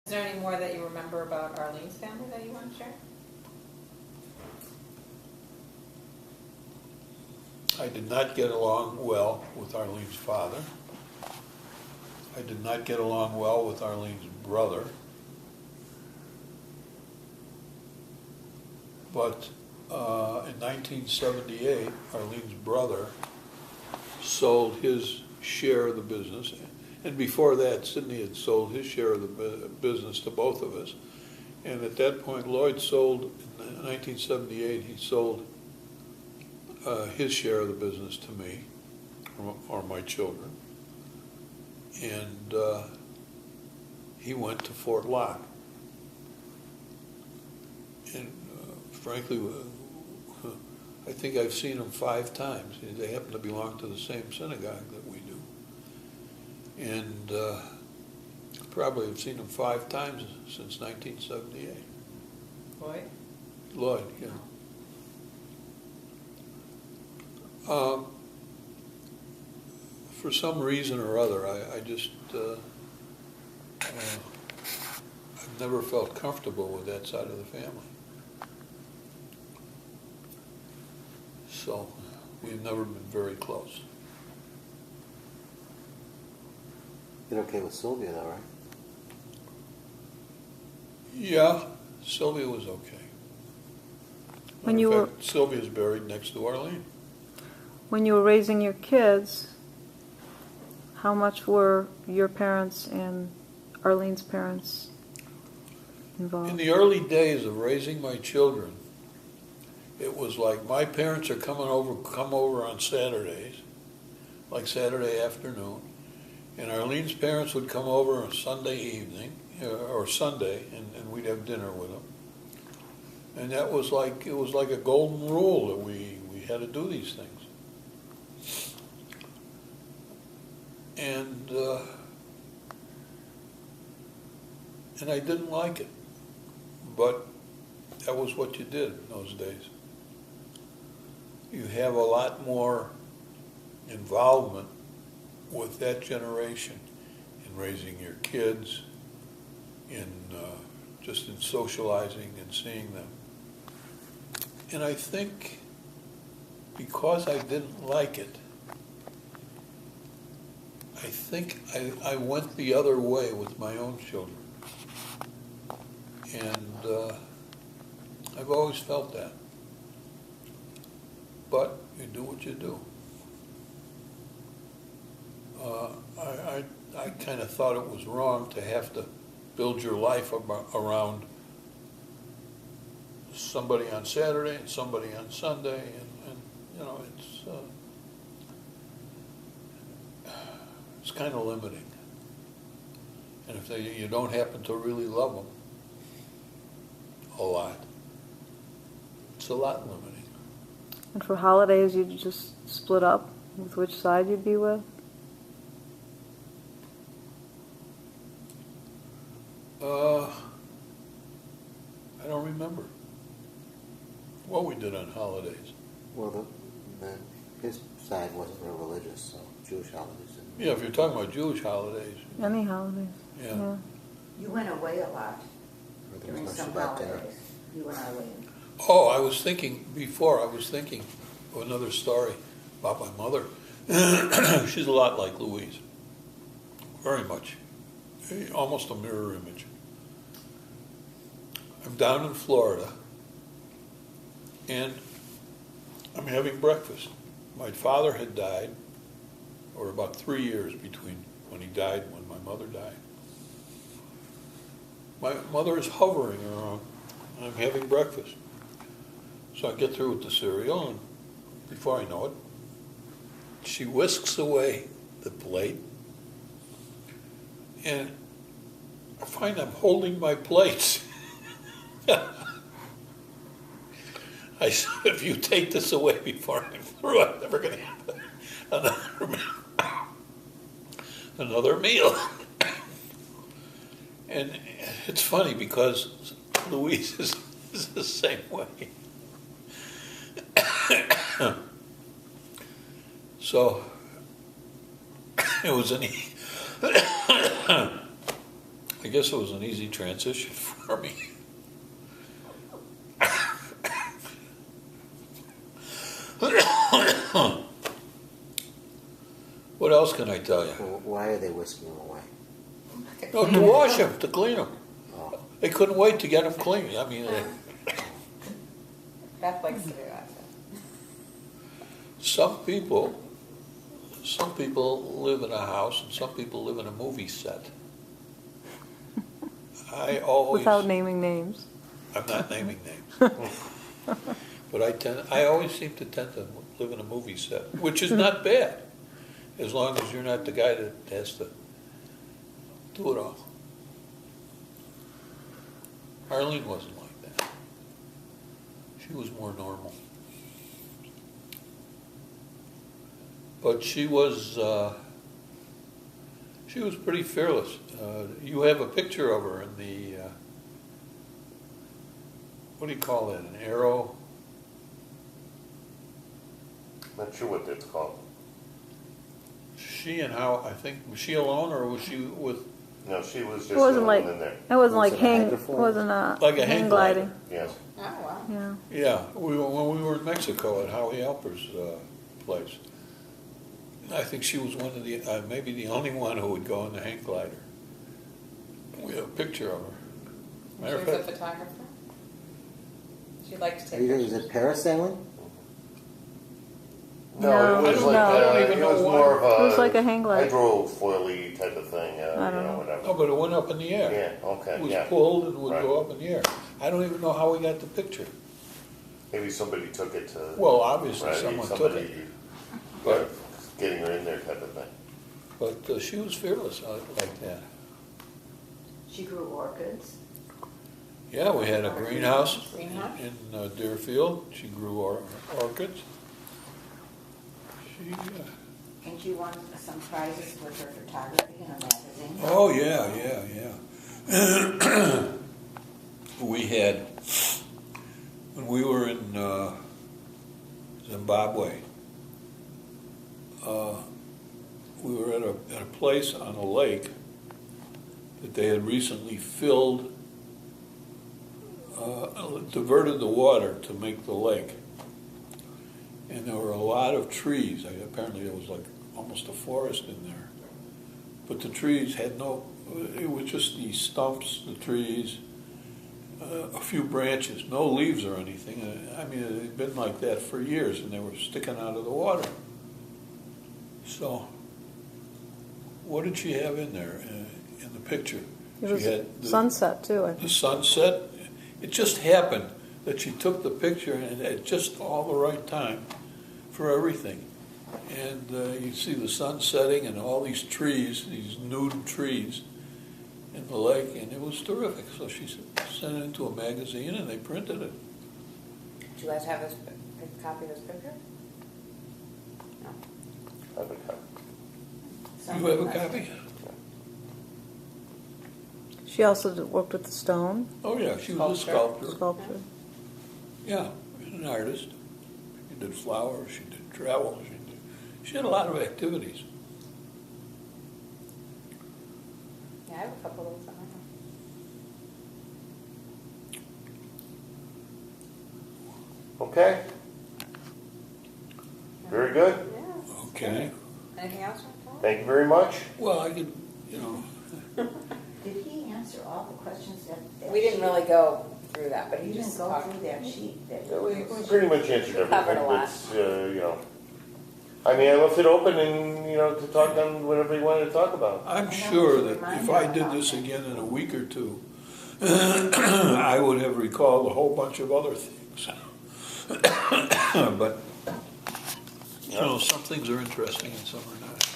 Is there any more that you remember about Arlene's family that you want to share? I did not get along well with Arlene's father. I did not get along well with Arlene's brother. But in 1978, Arlene's brother sold his share of the business. And before that, Sidney had sold his share of the business to both of us. And at that point, Lloyd sold, in 1978, he sold his share of the business to me, or my children. And he went to Fort Locke. And frankly, I think I've seen him 5 times. They happen to belong to the same synagogue that we do. And probably have seen him 5 times since 1978. Lloyd? Lloyd, yeah. For some reason or other, I just, I've never felt comfortable with that side of the family. So, we've never been very close. You're okay with Sylvia, though, right? Yeah, Sylvia was okay. When In you fact, Sylvia's buried next to Arlene. When you were raising your kids, how much were your parents and Arlene's parents involved? In the early days of raising my children, it was like my parents come over on Saturdays, like Saturday afternoon, and Arlene's parents would come over on Sunday evening, or Sunday, and we'd have dinner with them. And that was like, it was like a golden rule that we had to do these things. And I didn't like it, but that was what you did in those days. You have a lot more involvement with that generation in raising your kids, in just in socializing and seeing them. And I think because I didn't like it, I think I went the other way with my own children. And I've always felt that. But you do what you do. I kind of thought it was wrong to have to build your life around somebody on Saturday and somebody on Sunday, and you know, it's kind of limiting. And if you don't happen to really love them a lot, it's a lot limiting. And for holidays, you'd just split up with which side you'd be with? I don't remember what we did on holidays. Well, his side wasn't real religious, so Jewish holidays. Yeah, if you're talking about Jewish holidays. Any holidays. Yeah. You went away a lot There was during no some Shabbat dinner. holidays. You and Arlene. Oh, I was thinking of another story about my mother. She's a lot like Louise. Very much. Almost a mirror image. I'm down in Florida, and I'm having breakfast. My father had died, or about 3 years between when he died and when my mother died. My mother is hovering around, and I'm having breakfast. So I get through with the cereal, and before I know it, she whisks away the plate, and I find I'm holding my plates. I said, if you take this away before I'm through, I'm never going to have another meal. And it's funny because Louise is the same way. So it was I guess it was an easy transition for me. What else can I tell you? Well, why are they whisking him away? No, to wash him, to clean him. Oh, They couldn't wait to get him clean. I mean, Beth likes to do that. some people live in a house and some people live in a movie set. I always, Without naming names. I'm not naming names. But I always seem to tend to live in a movie set, which is not bad, as long as you're not the guy that has to do it all. Arlene wasn't like that. She was more normal. But she was pretty fearless. You have a picture of her in the, what do you call it, an arrow? Not sure what that's called. She and how, I think, was she alone or was she with, No, she was just It the wasn't one like, in there. it wasn't Was like it a hang, it hydrofoil? wasn't a Like a hang hang glider. gliding. Yes. Oh, wow. Yeah. yeah, when we were in Mexico at Howie Alper's place. I think she was one of the, maybe the only one who would go on the hang glider. We have a picture of her. She Matter was of a fact, photographer? She liked to take is pictures. it parasailing? No, No, it was no. like, I don't even it know was why. more of a. It was like a hang glider. hydrofoily type of thing, I don't know. whatever. no, but it went up in the air. Yeah, okay, It was yeah. pulled and would Right. go up in the air. I don't even know how we got the picture. Maybe somebody took it to. Well, obviously right, someone took somebody, it. But getting her in there type of thing. But she was fearless like that. She grew orchids. Yeah, we had a greenhouse Greenhouse? in Deerfield. She grew orchids. She, And she won some prizes with her photography in a magazine. oh yeah. We had, when we were in Zimbabwe, we were at a place on a lake that they had recently filled, diverted the water to make the lake. And there were a lot of trees. Apparently there was like almost a forest in there. But the trees had it was just the stumps, the trees, a few branches, no leaves or anything. I mean, it had been like that for years and they were sticking out of the water. So, what did she have in there in the picture? It She was had sunset too, I the think. sunset. It just happened that she took the picture and at just all the right time for everything. And you see the sun setting and all these trees, these nude trees in the lake, and it was terrific. So she sent it into a magazine and they printed it. Do you guys have a copy of this picture? No. Have a cup. You have a copy? She also worked with the stone Oh yeah, she was a sculptor. sculpture. Yeah, an artist. She did flowers, she did travel, she had a lot of activities. Yeah, I have a couple of those on my phone. Okay. Very good. Yeah. Okay. Anything else? Paul? Thank you very much. Well, I could, you know, Did he answer all the questions that? We didn't really go through that, but You he didn't just go talked. through that sheet that. Yeah, we pretty much answered We covered everything. a lot. That's, I mean, I left it open and, to talk on whatever you wanted to talk about. I'm sure that if I did this again in a week or two, I would have recalled a whole bunch of other things. But, some things are interesting and some are not.